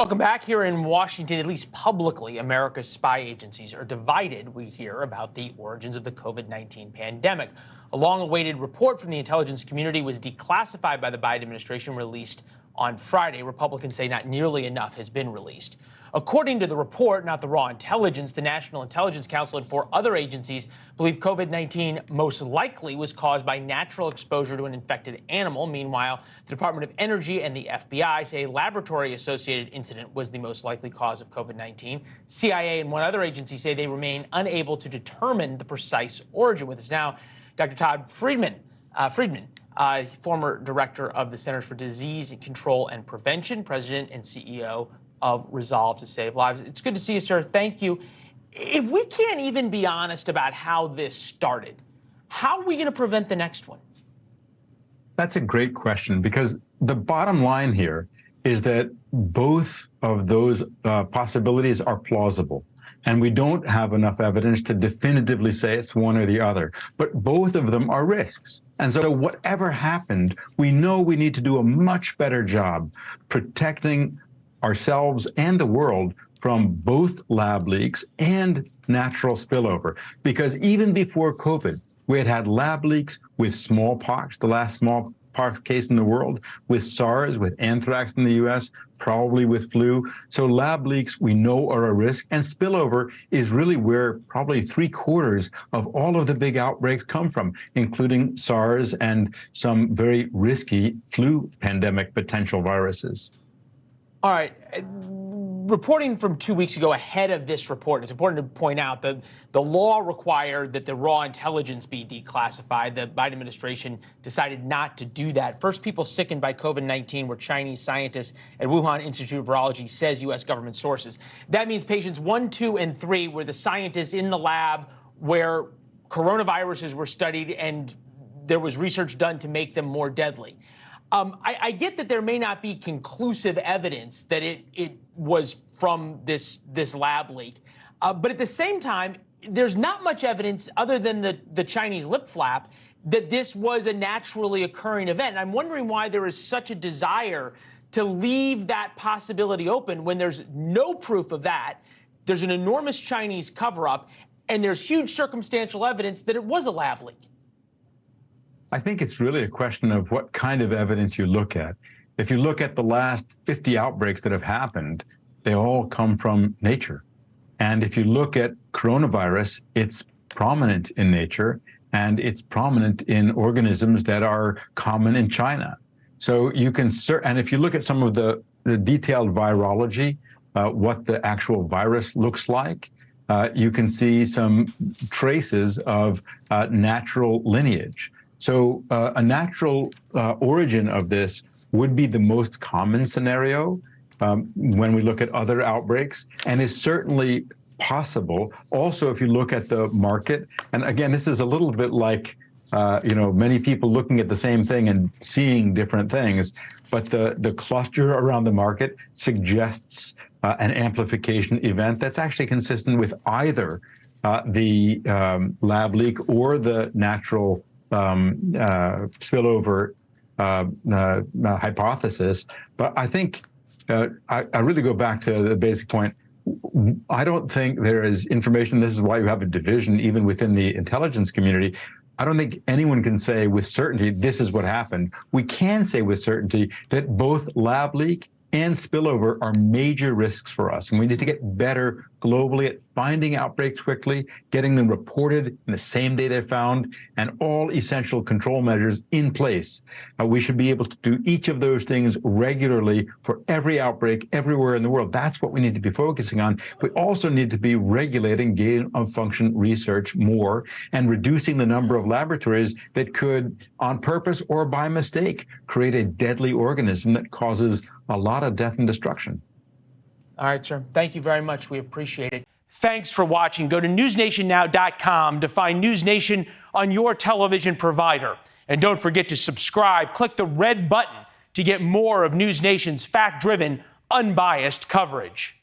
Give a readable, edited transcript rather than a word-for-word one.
Welcome back. Here in Washington, at least publicly, America's spy agencies are divided. We hear about the origins of the COVID-19 pandemic. A long-awaited report from the intelligence community was declassified by the Biden administration, released on Friday. Republicans say not nearly enough has been released. According to the report, not the raw intelligence, the National Intelligence Council and 4 other agencies believe COVID-19 most likely was caused by natural exposure to an infected animal. Meanwhile, the Department of Energy and the FBI say a laboratory-associated incident was the most likely cause of COVID-19. CIA and 1 other agency say they remain unable to determine the precise origin. With us now, Dr. Tom Frieden, former director of the Centers for Disease Control and Prevention, president and CEO of Resolve to Save Lives. It's good to see you, sir. Thank you. If we can't even be honest about how this started, how are we going to prevent the next one? That's a great question, because the bottom line here is that both of those possibilities are plausible. And we don't have enough evidence to definitively say it's one or the other. But both of them are risks. And so whatever happened, we know we need to do a much better job protecting ourselves and the world from both lab leaks and natural spillover. Because even before COVID, we had had lab leaks with smallpox, the last smallpox case in the world, with SARS, with anthrax in the US, probably with flu. So lab leaks we know are a risk, and spillover is really where probably 3/4 of all of the big outbreaks come from, including SARS and some very risky flu pandemic potential viruses. All right. Reporting from 2 weeks ago ahead of this report, it's important to point out that the law required that the raw intelligence be declassified. The Biden administration decided not to do that. First people sickened by COVID-19 were Chinese scientists at Wuhan Institute of Virology, says U.S. government sources. That means patients 1, 2, and 3 were the scientists in the lab where coronaviruses were studied and there was research done to make them more deadly. I get that there may not be conclusive evidence that it was from this lab leak, but at the same time, there's not much evidence other than the Chinese lip flap that this was a naturally occurring event. And I'm wondering why there is such a desire to leave that possibility open when there's no proof of that. There's an enormous Chinese cover-up, and there's huge circumstantial evidence that it was a lab leak. I think it's really a question of what kind of evidence you look at. If you look at the last 50 outbreaks that have happened, they all come from nature. And if you look at coronavirus, it's prominent in nature, and it's prominent in organisms that are common in China. So you can, and if you look at some of the detailed virology, what the actual virus looks like, you can see some traces of natural lineage. So a natural origin of this would be the most common scenario when we look at other outbreaks, and is certainly possible. Also, if you look at the market, and again, this is a little bit like, many people looking at the same thing and seeing different things, but the cluster around the market suggests an amplification event that's actually consistent with either the lab leak or the natural spillover hypothesis. But I think I really go back to the basic point. I don't think there is information. This is why you have a division even within the intelligence community. I don't think anyone can say with certainty this is what happened. We can say with certainty that both lab leak and spillover are major risks for us. And we need to get better globally at finding outbreaks quickly, getting them reported in the same day they're found, and all essential control measures in place. We should be able to do each of those things regularly for every outbreak everywhere in the world. That's what we need to be focusing on. We also need to be regulating gain of function research more and reducing the number of laboratories that could, on purpose or by mistake, create a deadly organism that causes a lot of death and destruction. All right, sir. Thank you very much. We appreciate it. Thanks for watching. Go to newsnationnow.com to find NewsNation on your television provider. And don't forget to subscribe. Click the red button to get more of NewsNation's fact-driven, unbiased coverage.